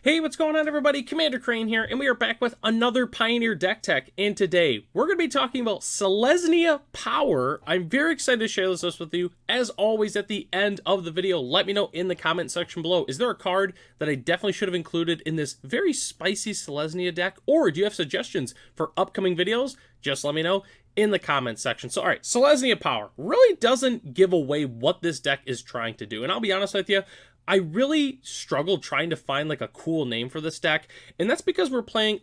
Hey, what's going on everybody? Commander Crane here, and we are back with another Pioneer deck tech, and today we're going to be talking about Selesnya Power. I'm very excited to share this list with you. As always, at the end of the video, let me know in the comment section below, is there a card that I definitely should have included in this very spicy Selesnya deck, or do you have suggestions for upcoming videos? Just let me know in the comment section. So, alright, Selesnya Power really doesn't give away what this deck is trying to do, and I'll be honest with you, I really struggled trying to find like a cool name for this deck, and that's because we're playing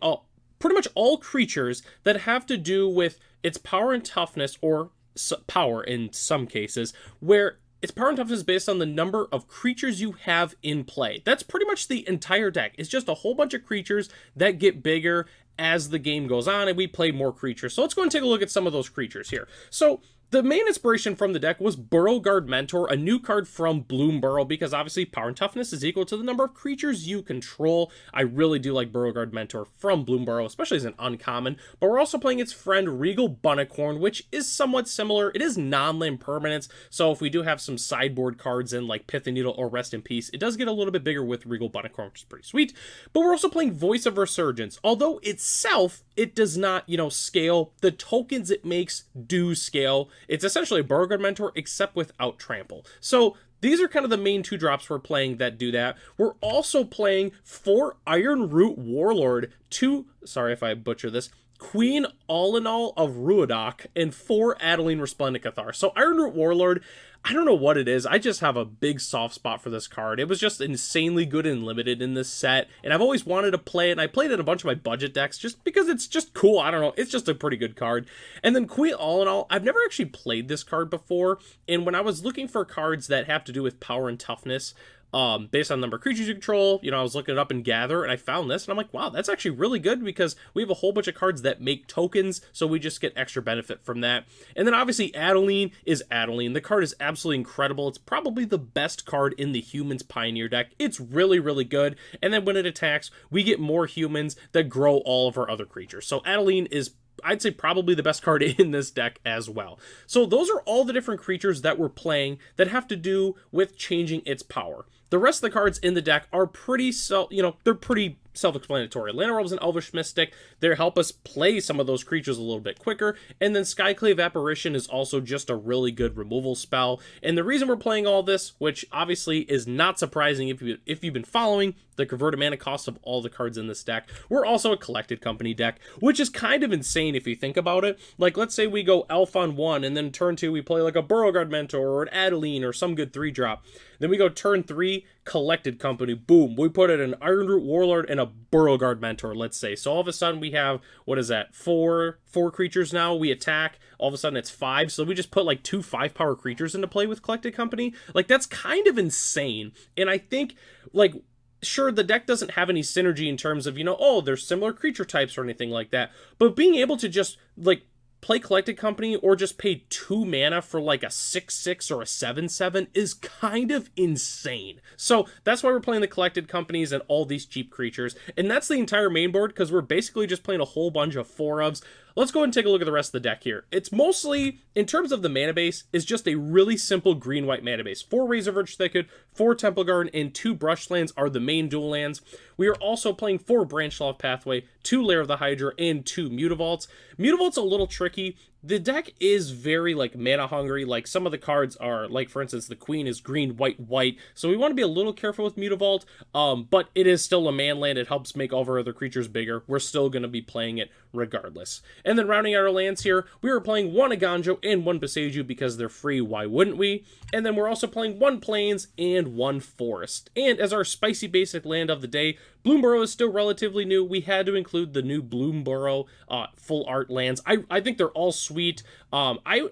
pretty much all creatures that have to do with its power and toughness, or power in some cases, where its power and toughness is based on the number of creatures you have in play. That's pretty much the entire deck. It's just a whole bunch of creatures that get bigger as the game goes on and we play more creatures. So let's go and take a look at some of those creatures here. So the main inspiration from the deck was Burrowguard Mentor, a new card from Bloomburrow, because obviously power and toughness is equal to the number of creatures you control. I really do like Burrowguard Mentor from Bloomburrow, especially as an uncommon, but we're also playing its friend Regal Bunnicorn, which is somewhat similar. It is non-land permanents, so if we do have some sideboard cards in like Pith and Needle or Rest in Peace, it does get a little bit bigger with Regal Bunnicorn, which is pretty sweet. But we're also playing Voice of Resurgence. Although itself, it does not, scale. The tokens it makes do scale. It's essentially a Burrowguard Mentor, except without Trample. So these are kind of the main two drops we're playing that do that. We're also playing 4 Ironroot Warlord, 2, sorry if I butcher this, Queen All-in-All of Ruidoc, and 4 Adeline Resplendent Cathar. So Ironroot Warlord, I don't know what it is, I just have a big soft spot for this card. It was just insanely good and limited in this set, and I've always wanted to play it, and I played it in a bunch of my budget decks just because it's just cool. I don't know, it's just a pretty good card. And then Queen All-in-All, I've never actually played this card before, and when I was looking for cards that have to do with power and toughness, based on the number of creatures you control, I was looking it up in Gather, and I found this, and I'm like, wow, that's actually really good, because we have a whole bunch of cards that make tokens, so we just get extra benefit from that. And then obviously Adeline is Adeline. The card is absolutely incredible. It's probably the best card in the Humans Pioneer deck. It's really, really good. And then when it attacks, we get more humans that grow all of our other creatures. So Adeline is, I'd say, probably the best card in this deck as well. So those are all the different creatures that we're playing that have to do with changing its power. The rest of the cards in the deck are pretty, they're pretty self-explanatory. Llanowar and Elvish Mystic, they help us play some of those creatures a little bit quicker, and then Skyclave Apparition is also just a really good removal spell. And the reason we're playing all this, which obviously is not surprising if you've been following the converted mana cost of all the cards in this deck, we're also a Collected Company deck, which is kind of insane if you think about it. Like, let's say we go Elf on 1, and then turn 2 we play like a Burrowguard Mentor or an Adeline or some good 3-drop. Then we go turn 3, Collected Company, boom, we put it an Ironroot Warlord and a Burrowguard Mentor, let's say. So all of a sudden we have, what is that, four creatures now, we attack, all of a sudden it's 5, so we just put like 2 5-power creatures into play with Collected Company. Like, that's kind of insane, and I think, like, sure, the deck doesn't have any synergy in terms of, oh, there's similar creature types or anything like that, but being able to just, like, play Collected Company or just pay 2 mana for like a 6/6 or a 7/7 is kind of insane. So that's why we're playing the Collected Companies and all these cheap creatures. And that's the entire main board, because we're basically just playing a whole bunch of 4-ofs. Let's go ahead and take a look at the rest of the deck here. It's mostly, in terms of the mana base, is just a really simple green-white mana base. 4 Razorverge Thicket, 4 Temple Garden, and 2 Brush lands are the main dual lands. We are also playing 4 Branchloft Pathway, 2 Lair of the Hydra, and 2 Mutavaults. Mutavault's a little tricky. The deck is very, like, mana hungry. Like, some of the cards are, like, for instance, the Queen is green, white, white. So we want to be a little careful with Mutavault, but it is still a man land. It helps make all of our other creatures bigger. We're still going to be playing it regardless. And then rounding out our lands here, we are playing 1 Aganjo and 1 Boseiju because they're free. Why wouldn't we? And then we're also playing 1 Plains and 1 Forest. And as our spicy basic land of the day, Bloomburrow is still relatively new. We had to include the new Bloomburrow full art lands. I think they're all sweet. I'd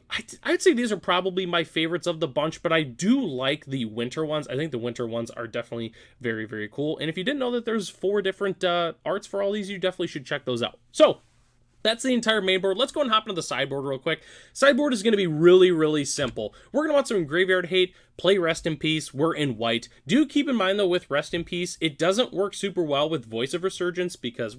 say these are probably my favorites of the bunch, but I do like the winter ones. I think the winter ones are definitely very, very cool. And if you didn't know that there's 4 different arts for all these, you definitely should check those out. So that's the entire main board. Let's go and hop into the sideboard real quick. Sideboard is going to be really, really simple. We're going to want some Graveyard Hate, play Rest in Peace. We're in white. Do keep in mind though, with Rest in Peace, it doesn't work super well with Voice of Resurgence, because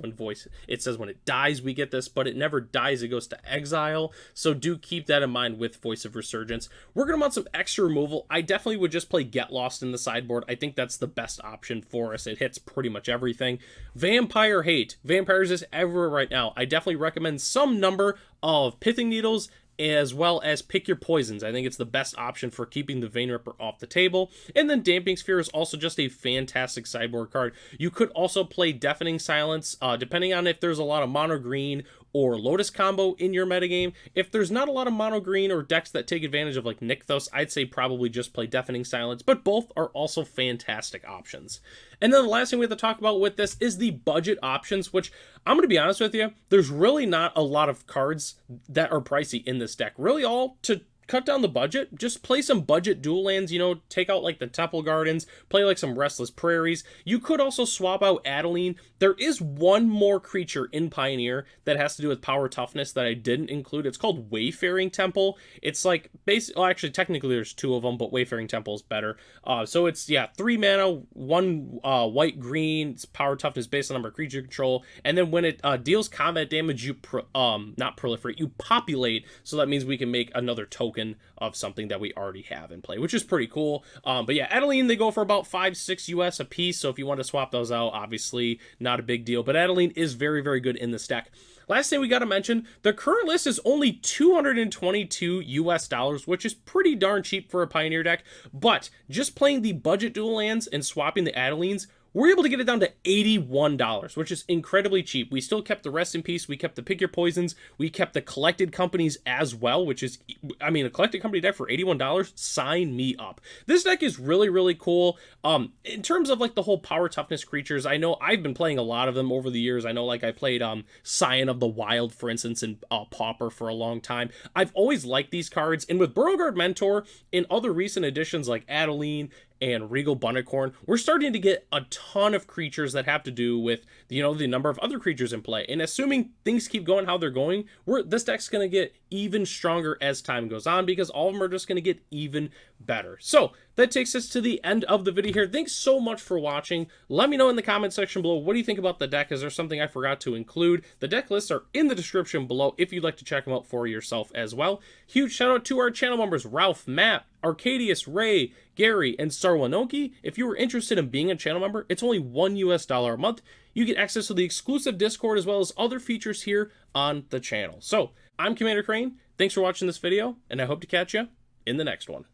it says when it dies we get this, but it never dies, it goes to exile. So do keep that in mind with Voice of Resurgence. We're gonna want some extra removal. I definitely would just play Get Lost in the sideboard. I think that's the best option for us. It hits pretty much everything. Vampire Hate. Vampires is everywhere right now. I definitely recommend some number of Pithing Needles, as well as Pick Your Poisons. I think it's the best option for keeping the Vein Ripper off the table. And then Damping Sphere is also just a fantastic sideboard card. You could also play Deafening Silence, depending on if there's a lot of mono green or Lotus combo in your metagame. If there's not a lot of mono green or decks that take advantage of like Nykthos, I'd say probably just play Deafening Silence, but both are also fantastic options. And then the last thing we have to talk about with this is the budget options, which I'm going to be honest with you, there's really not a lot of cards that are pricey in this deck. Really, all to cut down the budget, just play some budget dual lands, you know, take out like the Temple Gardens, play like some Restless Prairies. You could also swap out Adeline. There is one more creature in Pioneer that has to do with power toughness that I didn't include. It's called Wayfaring Temple. It's like basically, well, actually technically there's two of them, but Wayfaring Temple is better. So it's, yeah, 3 mana, 1 white green. It's power toughness based on number of creature control, and then when it deals combat damage, you not proliferate, you populate. So that means we can make another token of something that we already have in play, which is pretty cool. But yeah, Adeline, they go for about $5-6 US a piece, so if you want to swap those out, obviously not a big deal, but Adeline is very, very good in this deck. Last thing we got to mention, the current list is only $222 US, which is pretty darn cheap for a Pioneer deck, but just playing the budget dual lands and swapping the Adelines, we're able to get it down to $81, which is incredibly cheap. We still kept the Rest in Peace, we kept the Pick Your Poisons, we kept the Collected Companies as well, which is, I mean, a Collected Company deck for $81, sign me up. This deck is really, really cool. In terms of like the whole power toughness creatures, I know I've been playing a lot of them over the years. I know like I played Scion of the Wild, for instance, and Pauper for a long time. I've always liked these cards, and with Burrowguard Mentor in other recent editions like Adeline and Regal Bunnicorn, we're starting to get a ton of creatures that have to do with, you know, the number of other creatures in play. And assuming things keep going how they're going, this deck's going to get even stronger as time goes on, because all of them are just going to get even better. So that takes us to the end of the video here. Thanks so much for watching. Let me know in the comment section below, what do you think about the deck? Is there something I forgot to include? The deck lists are in the description below if you'd like to check them out for yourself as well. Huge shout out to our channel members, Ralph, Matt, Arcadius, Ray, Gary, and Sarwanoki. If you were interested in being a channel member, it's only $1 US a month. You get access to the exclusive Discord as well as other features here on the channel. So I'm Commander Crane. Thanks for watching this video, and I hope to catch you in the next one.